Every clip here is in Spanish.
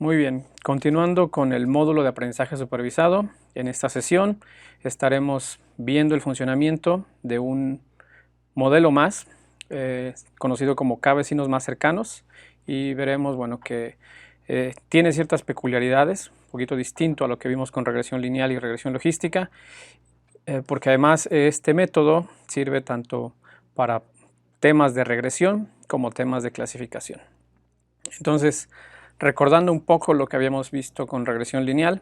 Muy bien, continuando con el módulo de aprendizaje supervisado, en esta sesión estaremos viendo el funcionamiento de un modelo más, conocido como K-vecinos más cercanos, y veremos que tiene ciertas peculiaridades, un poquito distinto a lo que vimos con regresión lineal y regresión logística, porque además este método sirve tanto para temas de regresión como temas de clasificación. Entonces, recordando un poco lo que habíamos visto con regresión lineal,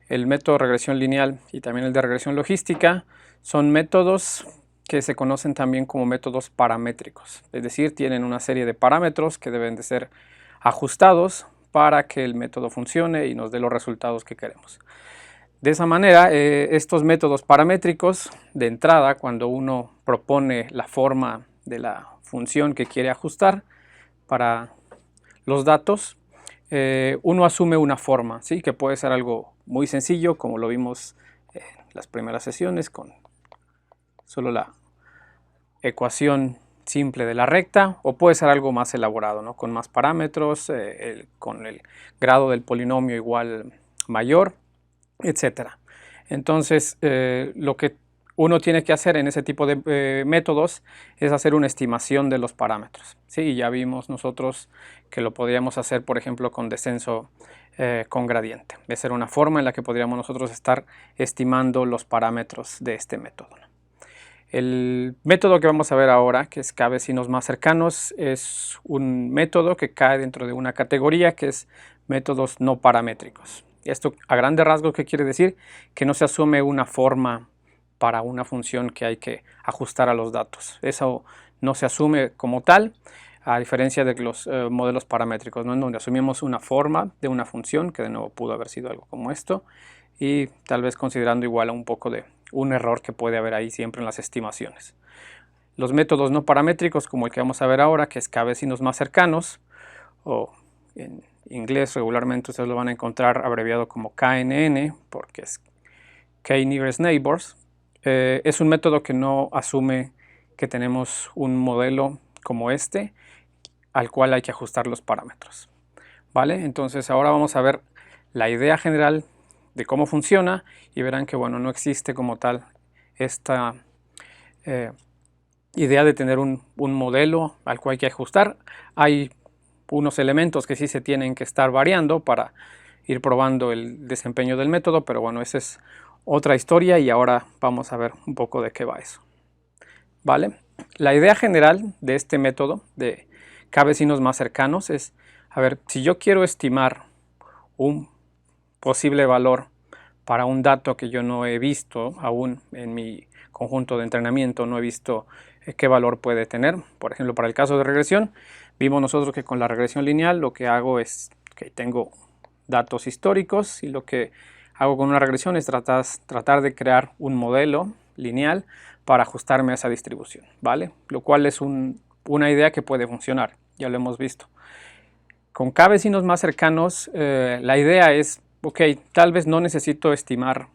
el método de regresión lineal y también el de regresión logística son métodos que se conocen también como métodos paramétricos, es decir, tienen una serie de parámetros que deben de ser ajustados para que el método funcione y nos dé los resultados que queremos. De esa manera, estos métodos paramétricos, de entrada, cuando uno propone la forma de la función que quiere ajustar para los datos, uno asume una forma, ¿sí? Que puede ser algo muy sencillo, como lo vimos en las primeras sesiones, con solo la ecuación simple de la recta, o puede ser algo más elaborado, ¿no? Con más parámetros, con el grado del polinomio igual mayor, etc. Entonces, lo que uno tiene que hacer en ese tipo de métodos es hacer una estimación de los parámetros. Sí, ya vimos nosotros que lo podríamos hacer, por ejemplo, con descenso con gradiente. De ser una forma en la que podríamos nosotros estar estimando los parámetros de este método. El método que vamos a ver ahora, que es K-vecinos más cercanos, es un método que cae dentro de una categoría que es métodos no paramétricos. Esto, a grandes rasgos, ¿qué quiere decir? Que no se asume una forma para una función que hay que ajustar a los datos. Eso no se asume como tal, a diferencia de los modelos paramétricos, ¿no? En donde asumimos una forma de una función, que de nuevo pudo haber sido algo como esto, y tal vez considerando igual a un poco de un error que puede haber ahí siempre en las estimaciones. Los métodos no paramétricos, como el que vamos a ver ahora, que es K-vecinos más cercanos, o en inglés regularmente ustedes lo van a encontrar abreviado como KNN, porque es K-nearest neighbors, es un método que no asume que tenemos un modelo como este, al cual hay que ajustar los parámetros. ¿Vale? Entonces ahora vamos a ver la idea general de cómo funciona y verán que no existe como tal esta idea de tener un modelo al cual hay que ajustar. Hay unos elementos que sí se tienen que estar variando para ir probando el desempeño del método, pero esa es otra historia y ahora vamos a ver un poco de qué va eso. ¿Vale? La idea general de este método de K-vecinos más cercanos es, a ver, si yo quiero estimar un posible valor para un dato que yo no he visto aún en mi conjunto de entrenamiento, no he visto qué valor puede tener. Por ejemplo, para el caso de regresión, vimos nosotros que con la regresión lineal lo que hago es que tengo datos históricos y lo que hago con una regresión es tratar de crear un modelo lineal para ajustarme a esa distribución, ¿vale? Lo cual es una idea que puede funcionar, ya lo hemos visto. Con K-vecinos más cercanos, la idea es, ok, tal vez no necesito estimar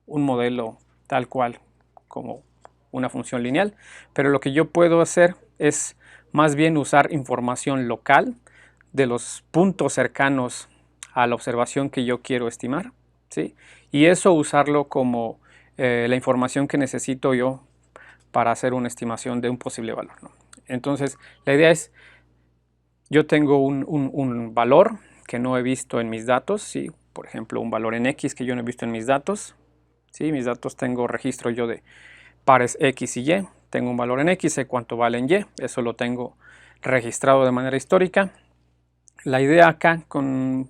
un modelo tal cual como una función lineal, pero lo que yo puedo hacer es más bien usar información local de los puntos cercanos a la observación que yo quiero estimar, ¿sí? Y eso usarlo como la información que necesito yo para hacer una estimación de un posible valor, ¿no? Entonces, la idea es, yo tengo un valor que no he visto en mis datos, ¿sí? Por ejemplo, un valor en X que yo no he visto en mis datos, ¿sí? Mis datos tengo registro yo de pares X y Y, tengo un valor en X, sé cuánto vale en Y, eso lo tengo registrado de manera histórica. La idea acá con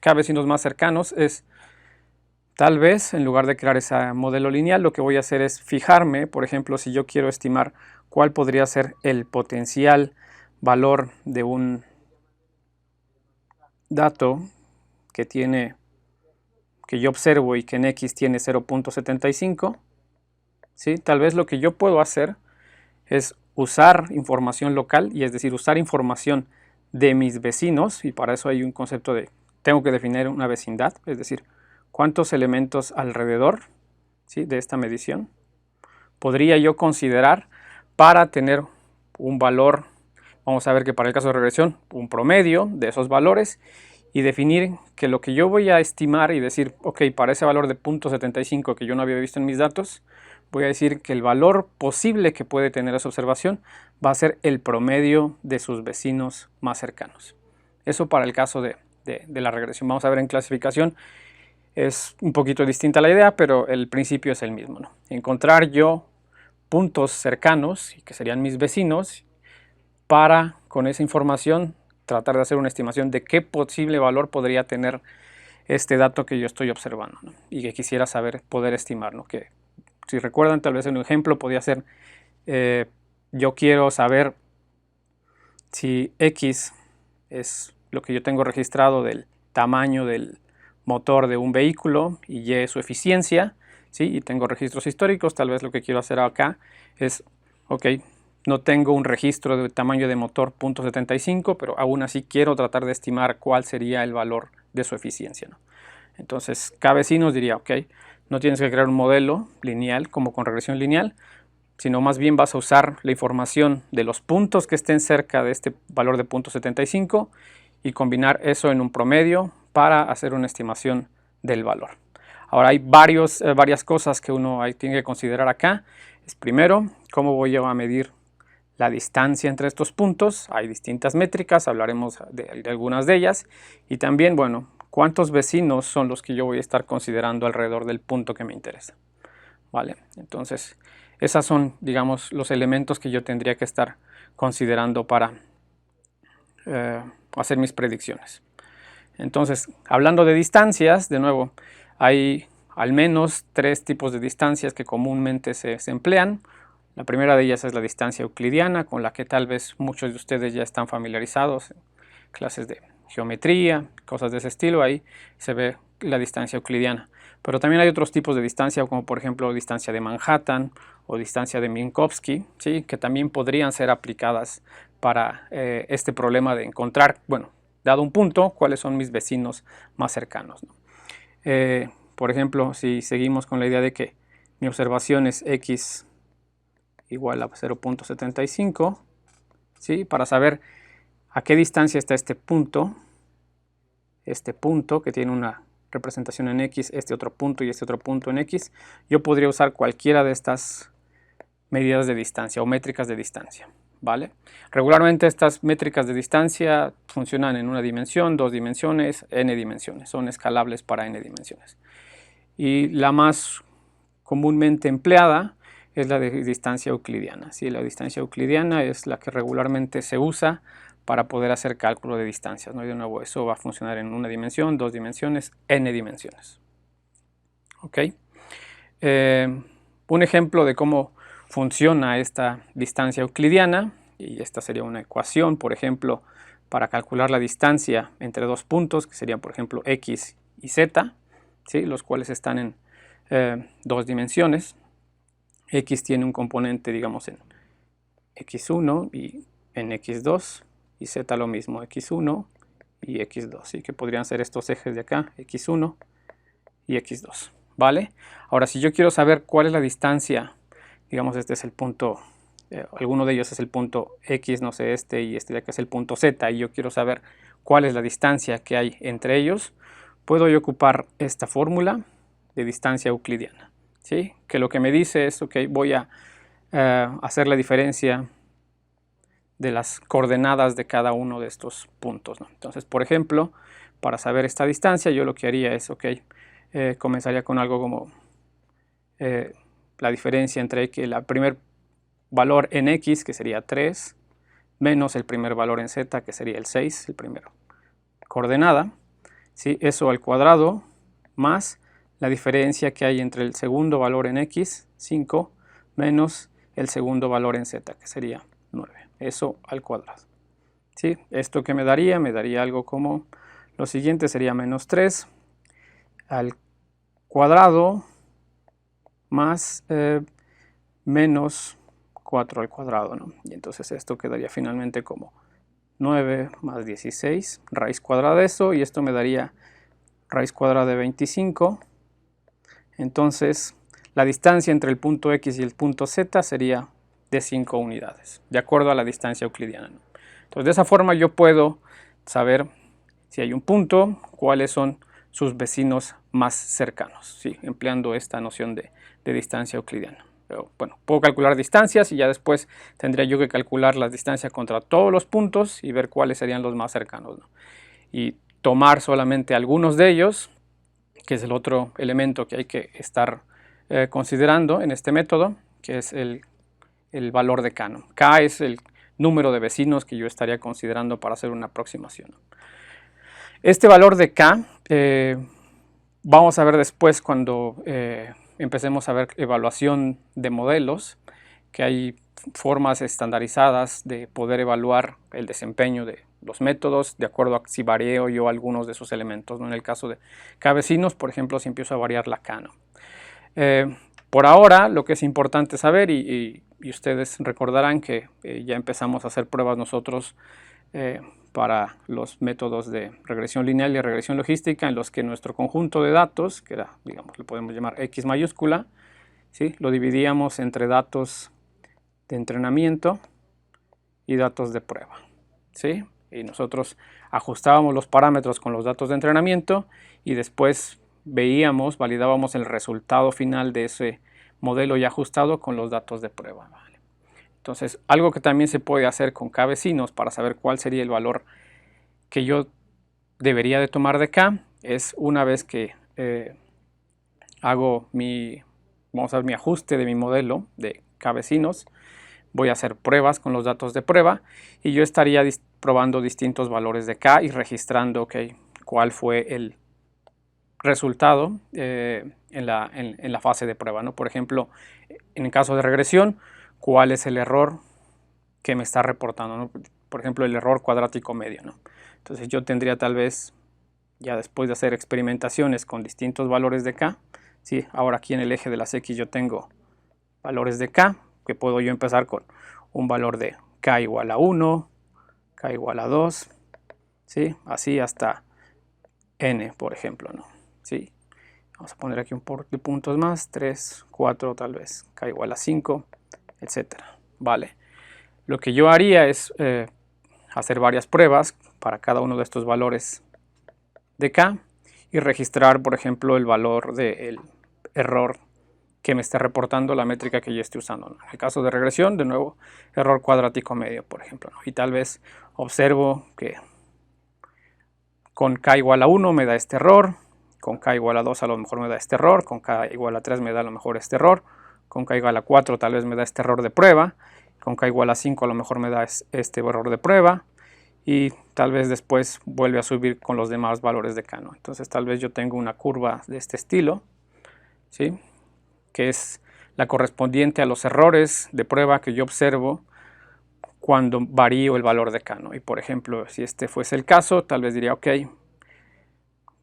K-vecinos más cercanos es, tal vez en lugar de crear ese modelo lineal, lo que voy a hacer es fijarme, por ejemplo, si yo quiero estimar cuál podría ser el potencial valor de un dato que yo observo y que en X tiene 0.75, ¿sí? Tal vez lo que yo puedo hacer es usar información local, y es decir, usar información de mis vecinos, y para eso hay un concepto de, tengo que definir una vecindad, es decir, cuántos elementos alrededor, ¿sí?, de esta medición podría yo considerar para tener un valor. Vamos a ver que para el caso de regresión, un promedio de esos valores, y definir que lo que yo voy a estimar y decir, ok, para ese valor de 0.75 que yo no había visto en mis datos, voy a decir que el valor posible que puede tener esa observación va a ser el promedio de sus vecinos más cercanos. Eso para el caso de la regresión. Vamos a ver en clasificación. Es un poquito distinta la idea, pero el principio es el mismo, ¿no? Encontrar yo puntos cercanos, que serían mis vecinos, para con esa información tratar de hacer una estimación de qué posible valor podría tener este dato que yo estoy observando, ¿no? Y que quisiera saber, poder estimar, ¿no? Que si recuerdan, tal vez en un ejemplo podría ser, yo quiero saber si X es lo que yo tengo registrado del tamaño del motor de un vehículo y Y es su eficiencia, ¿sí? Y tengo registros históricos. Tal vez lo que quiero hacer acá es, ok, no tengo un registro de tamaño de motor .75, pero aún así quiero tratar de estimar cuál sería el valor de su eficiencia, ¿no? Entonces, cada vecino diría, ok, no tienes que crear un modelo lineal como con regresión lineal, sino más bien vas a usar la información de los puntos que estén cerca de este valor de .75 y combinar eso en un promedio para hacer una estimación del valor. Ahora hay varias cosas que uno tiene que considerar acá. Es primero, cómo voy yo a medir la distancia entre estos puntos. Hay distintas métricas, hablaremos de algunas de ellas. Y también, bueno, cuántos vecinos son los que yo voy a estar considerando alrededor del punto que me interesa. ¿Vale? Entonces, esos son, digamos, los elementos que yo tendría que estar considerando para hacer mis predicciones. Entonces, hablando de distancias, de nuevo, hay al menos 3 tipos de distancias que comúnmente se emplean. La primera de ellas es la distancia euclidiana, con la que tal vez muchos de ustedes ya están familiarizados en clases de geometría, cosas de ese estilo. Ahí se ve la distancia euclidiana. Pero también hay otros tipos de distancia, como por ejemplo distancia de Manhattan o distancia de Minkowski, ¿sí? Que también podrían ser aplicadas para este problema de encontrar, bueno, dado un punto, cuáles son mis vecinos más cercanos, ¿no? Por ejemplo, si seguimos con la idea de que mi observación es X igual a 0.75, ¿sí? Para saber a qué distancia está este punto que tiene una representación en X, este otro punto y este otro punto en X, yo podría usar cualquiera de estas medidas de distancia o métricas de distancia, ¿vale? Regularmente estas métricas de distancia funcionan en una dimensión, 2 dimensiones, n dimensiones, son escalables para n dimensiones. Y la más comúnmente empleada es la de distancia euclidiana, ¿sí? La distancia euclidiana es la que regularmente se usa para poder hacer cálculo de distancias, ¿no? Y de nuevo, eso va a funcionar en una dimensión, 2 dimensiones, n dimensiones. ¿Ok? Un ejemplo de cómo funciona esta distancia euclidiana, y esta sería una ecuación, por ejemplo, para calcular la distancia entre 2 puntos, que serían, por ejemplo, x y z, ¿sí? Los cuales están en 2 dimensiones. X tiene un componente, digamos, en x1 y en x2, y z lo mismo, x1 y x2, ¿sí? Que podrían ser estos ejes de acá, x1 y x2, ¿vale? Ahora, si yo quiero saber cuál es la distancia, digamos, este es el punto, alguno de ellos es el punto x, no sé, este y este de acá es el punto z, y yo quiero saber cuál es la distancia que hay entre ellos, puedo yo ocupar esta fórmula de distancia euclidiana, ¿sí? Que lo que me dice es, ok, voy a hacer la diferencia de las coordenadas de cada uno de estos puntos, ¿no? Entonces, por ejemplo, para saber esta distancia, yo lo que haría es, ok, comenzaría con algo como la diferencia entre el primer valor en x, que sería 3, menos el primer valor en z, que sería el 6, el primero coordenada, ¿sí? Eso al cuadrado, más la diferencia que hay entre el segundo valor en x, 5, menos el segundo valor en z, que sería 9. Eso al cuadrado, ¿sí? Esto que me daría algo como lo siguiente, sería menos 3 al cuadrado más menos 4 al cuadrado, ¿no? Y entonces esto quedaría finalmente como 9 más 16, raíz cuadrada de eso, y esto me daría raíz cuadrada de 25. Entonces la distancia entre el punto X y el punto Z sería de 5 unidades, de acuerdo a la distancia euclidiana, ¿no? Entonces de esa forma yo puedo saber Si hay un punto, cuáles son sus vecinos más cercanos, ¿sí? Empleando esta noción de distancia euclidiana. Pero, bueno, puedo calcular distancias y ya después tendría yo que calcular las distancias contra todos los puntos y ver cuáles serían los más cercanos, ¿no? Y tomar solamente algunos de ellos, que es el otro elemento que hay que estar considerando en este método, que es el valor de K, ¿no? K es el número de vecinos que yo estaría considerando para hacer una aproximación, ¿no? Este valor de K vamos a ver después cuando empecemos a ver evaluación de modelos, que hay formas estandarizadas de poder evaluar el desempeño de los métodos de acuerdo a si varío yo algunos de esos elementos, ¿no? En el caso de K vecinos, por ejemplo, si empiezo a variar la K, ¿no? Por ahora, lo que es importante saber, y ustedes recordarán que ya empezamos a hacer pruebas nosotros para los métodos de regresión lineal y regresión logística, en los que nuestro conjunto de datos, que era, digamos, le podemos llamar X mayúscula, ¿sí? Lo dividíamos entre datos de entrenamiento y datos de prueba, ¿sí? Y nosotros ajustábamos los parámetros con los datos de entrenamiento y después veíamos, validábamos el resultado final de ese modelo ya ajustado con los datos de prueba, ¿vale? Entonces, algo que también se puede hacer con K vecinos para saber cuál sería el valor que yo debería de tomar de K es una vez que hago vamos a ver, mi ajuste de mi modelo de K vecinos, voy a hacer pruebas con los datos de prueba y yo estaría probando distintos valores de K y registrando, okay, cuál fue el resultado en la fase de prueba, ¿no? Por ejemplo, en el caso de regresión, cuál es el error que me está reportando, ¿no? Por ejemplo, el error cuadrático medio, ¿no? Entonces yo tendría tal vez, ya después de hacer experimentaciones con distintos valores de K, ¿sí? Ahora aquí en el eje de las X yo tengo valores de K, que puedo yo empezar con un valor de K igual a 1, K igual a 2, ¿sí? Así hasta N, por ejemplo, ¿no? ¿Sí? Vamos a poner aquí un par de puntos más, 3, 4 tal vez, K igual a 5, etcétera. Vale. Lo que yo haría es hacer varias pruebas para cada uno de estos valores de K y registrar, por ejemplo, el valor del error que me esté reportando la métrica que yo esté usando, ¿no? En el caso de regresión, de nuevo, error cuadrático medio, por ejemplo, ¿no? Y tal vez observo que con K igual a 1 me da este error, con K igual a 2 a lo mejor me da este error, con K igual a 3 me da a lo mejor este error, con K igual a 4 tal vez me da este error de prueba, con K igual a 5 a lo mejor me da este error de prueba, y tal vez después vuelve a subir con los demás valores de K, ¿no? Entonces tal vez yo tengo una curva de este estilo, ¿sí? Que es la correspondiente a los errores de prueba que yo observo cuando varío el valor de K, ¿no? Y por ejemplo, si este fuese el caso, tal vez diría, ok,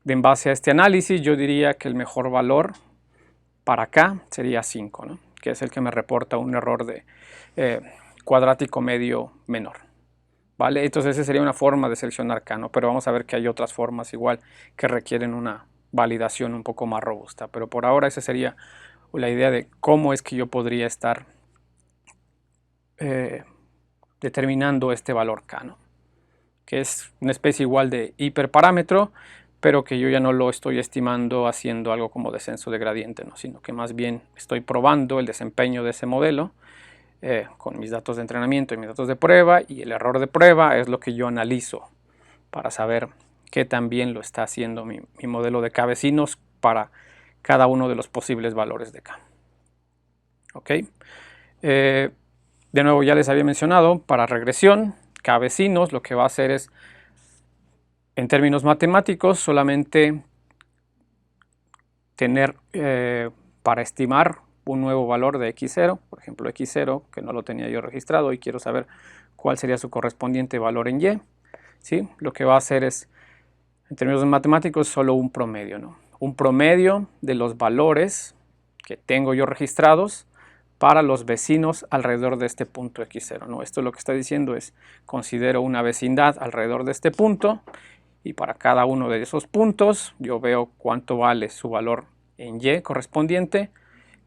en base a este análisis yo diría que el mejor valor para K sería 5, ¿no? Que es el que me reporta un error de cuadrático medio menor, ¿vale? Entonces esa sería una forma de seleccionar K, ¿no? Pero vamos a ver que hay otras formas igual que requieren una validación un poco más robusta, pero por ahora esa sería la idea de cómo es que yo podría estar determinando este valor K, ¿no? Que es una especie igual de hiperparámetro, pero que yo ya no lo estoy estimando haciendo algo como descenso de gradiente, ¿no? Sino que más bien estoy probando el desempeño de ese modelo con mis datos de entrenamiento y mis datos de prueba, y el error de prueba es lo que yo analizo para saber qué tan bien lo está haciendo mi modelo de K vecinos para cada uno de los posibles valores de K. ¿Ok? De nuevo, ya les había mencionado, para regresión, K vecinos lo que va a hacer es, en términos matemáticos, solamente tener para estimar un nuevo valor de x0, por ejemplo x0, que no lo tenía yo registrado y quiero saber cuál sería su correspondiente valor en y, ¿sí? Lo que va a hacer es, en términos matemáticos, solo un promedio, ¿no? Un promedio de los valores que tengo yo registrados para los vecinos alrededor de este punto x0, ¿no? Esto lo que está diciendo es, considero una vecindad alrededor de este punto y para cada uno de esos puntos yo veo cuánto vale su valor en y correspondiente,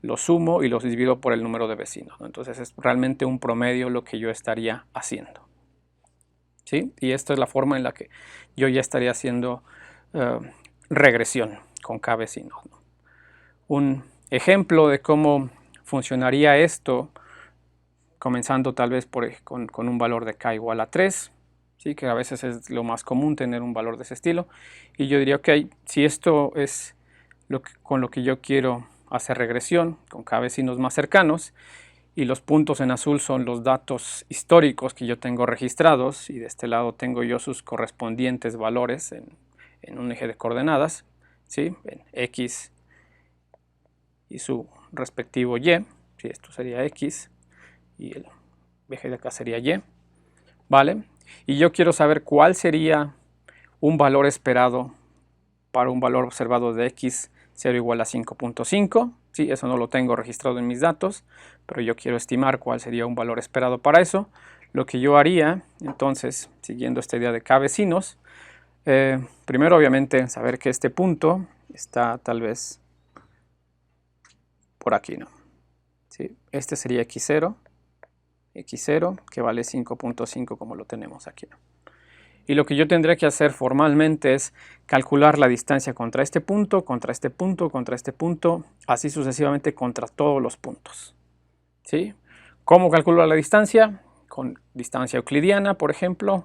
lo sumo y los divido por el número de vecinos, ¿no? Entonces es realmente un promedio lo que yo estaría haciendo. ¿sí? Y esta es la forma en la que yo ya estaría haciendo regresión con k vecinos, ¿no? Un ejemplo de cómo funcionaría esto, comenzando tal vez con un valor de k igual a 3, ¿sí? Que a veces es lo más común tener un valor de ese estilo. Y yo diría, ok, si esto es con lo que yo quiero hacer regresión, con k vecinos más cercanos, y los puntos en azul son los datos históricos que yo tengo registrados, y de este lado tengo yo sus correspondientes valores en un eje de coordenadas, ¿sí? En x y su respectivo y, ¿sí? Esto sería x y el eje de acá sería y, ¿vale? Y yo quiero saber cuál sería un valor esperado para un valor observado de x 0 igual a 5.5, ¿sí? Eso no lo tengo registrado en mis datos, pero yo quiero estimar cuál sería un valor esperado para eso. Lo que yo haría, entonces, siguiendo esta idea de k vecinos, primero obviamente saber que este punto está tal vez por aquí, ¿no? ¿Sí? Este sería x0, que vale 5.5 como lo tenemos aquí, ¿no? Y lo que yo tendré que hacer formalmente es calcular la distancia contra este punto, contra este punto, contra este punto, así sucesivamente contra todos los puntos, ¿sí? ¿Cómo calculo la distancia? Con distancia euclidiana, por ejemplo,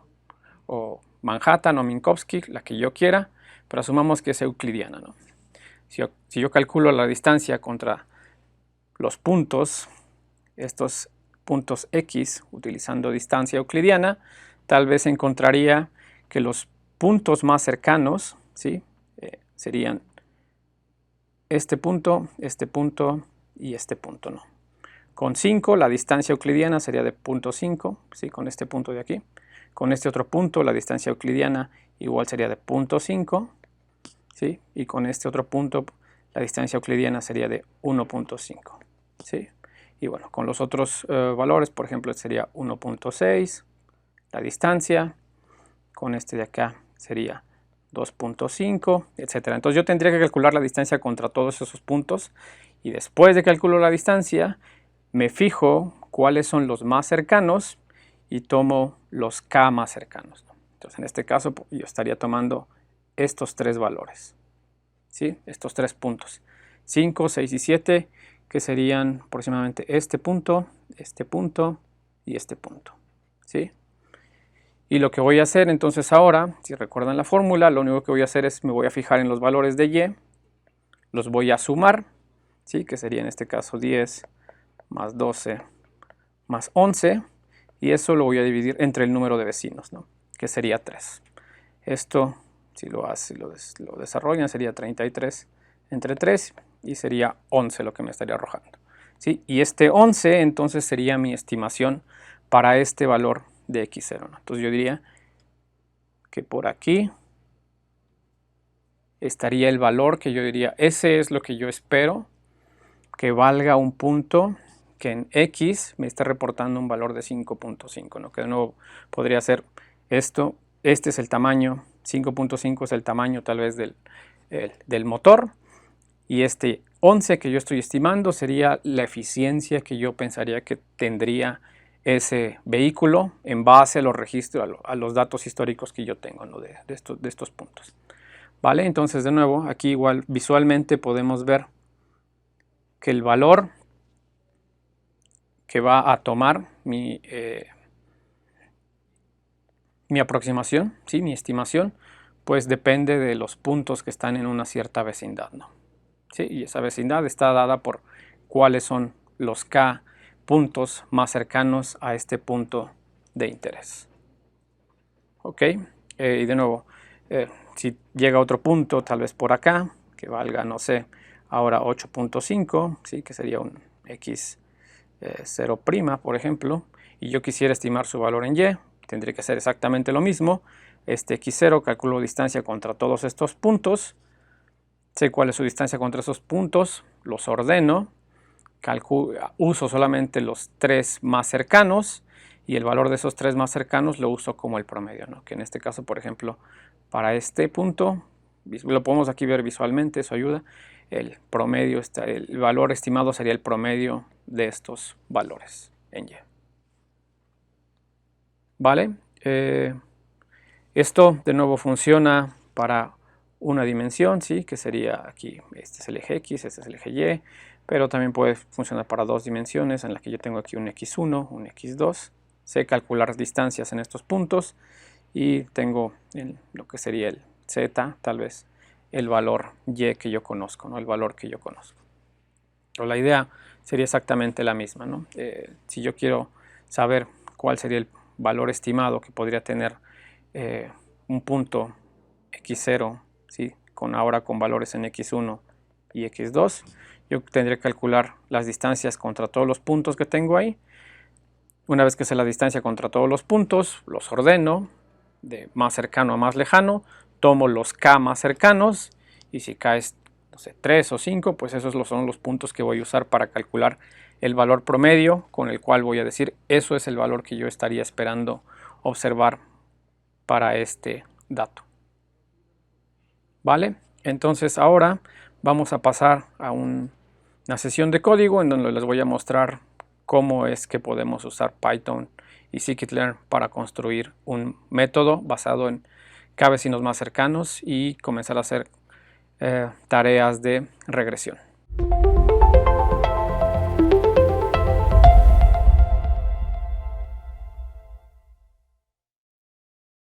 Manhattan o Minkowski, la que yo quiera, pero asumamos que es euclidiana, ¿no? Si yo calculo la distancia contra los puntos, estos puntos X, utilizando distancia euclidiana, tal vez encontraría que los puntos más cercanos, ¿sí? Serían este punto y este punto, ¿no? Con 5 la distancia euclidiana sería de 0.5, ¿sí? Con este punto de aquí. Con este otro punto la distancia euclidiana igual sería de 0.5, ¿sí? Y con este otro punto la distancia euclidiana sería de 1.5, ¿sí? Y bueno, con los otros valores, por ejemplo, sería 1.6 la distancia, con este de acá sería 2.5, etc. Entonces yo tendría que calcular la distancia contra todos esos puntos, y después de calculo la distancia, me fijo cuáles son los más cercanos y tomo los k más cercanos, ¿no? Entonces en este caso yo estaría tomando estos tres valores, ¿sí? Estos tres puntos, 5, 6 y 7, que serían aproximadamente este punto y este punto, ¿sí? Y lo que voy a hacer entonces ahora, si recuerdan la fórmula, lo único que voy a hacer es me voy a fijar en los valores de y, los voy a sumar, ¿sí? Que sería en este caso 10 más 12 más 11, y eso lo voy a dividir entre el número de vecinos, ¿no? Que sería 3. Esto, si lo desarrollan, sería 33 entre 3 y sería 11 lo que me estaría arrojando, ¿sí? Y este 11 entonces sería mi estimación para este valor de x0, ¿no? Entonces yo diría que por aquí estaría el valor que yo diría, ese es lo que yo espero que valga un punto que en x me está reportando un valor de 5.5, ¿no? Que de nuevo podría ser esto, este es el tamaño, 5.5 es el tamaño tal vez del motor, y este 11 que yo estoy estimando sería la eficiencia que yo pensaría que tendría ese vehículo en base a los registros, a los datos históricos que yo tengo, ¿no? de estos puntos. ¿Vale? Entonces de nuevo aquí igual visualmente podemos ver que el valor que va a tomar mi aproximación, ¿sí? Mi estimación, pues depende de los puntos que están en una cierta vecindad, ¿no? ¿Sí? Y esa vecindad está dada por cuáles son los k puntos más cercanos a este punto de interés. ¿Ok? Y de nuevo, si llega otro punto, tal vez por acá, que valga, no sé, ahora 8.5, ¿sí? Que sería un x 0', por ejemplo, y yo quisiera estimar su valor en y, tendría que hacer exactamente lo mismo. Este x0, calculo distancia contra todos estos puntos, sé cuál es su distancia contra esos puntos, los ordeno, uso solamente los tres más cercanos, y el valor de esos tres más cercanos lo uso como el promedio, ¿no? Que en este caso, por ejemplo, para este punto, lo podemos aquí ver visualmente, eso ayuda. El promedio, el valor estimado sería el promedio de estos valores en y. ¿Vale? Esto de nuevo funciona para una dimensión, ¿sí? Que sería aquí, este es el eje X, este es el eje Y, pero también puede funcionar para dos dimensiones en la que yo tengo aquí un X1, un X2. Sé calcular distancias en estos puntos y tengo lo que sería el Z, tal vez el valor Y que yo conozco, ¿no? El valor que yo conozco. Pero la idea sería exactamente la misma, ¿no? Si yo quiero saber cuál sería el valor estimado que podría tener un punto x0, ¿sí? Ahora con valores en x1 y x2, yo tendría que calcular las distancias contra todos los puntos que tengo ahí. Una vez que sé la distancia contra todos los puntos, los ordeno de más cercano a más lejano, tomo los k más cercanos y si k es, no sé, 3 o 5, pues esos son los puntos que voy a usar para calcular el valor promedio con el cual voy a decir eso es el valor que yo estaría esperando observar para este dato. ¿Vale? Entonces ahora vamos a pasar a una sesión de código en donde les voy a mostrar cómo es que podemos usar Python y scikit-learn para construir un método basado en k vecinos más cercanos y comenzar a hacer tareas de regresión.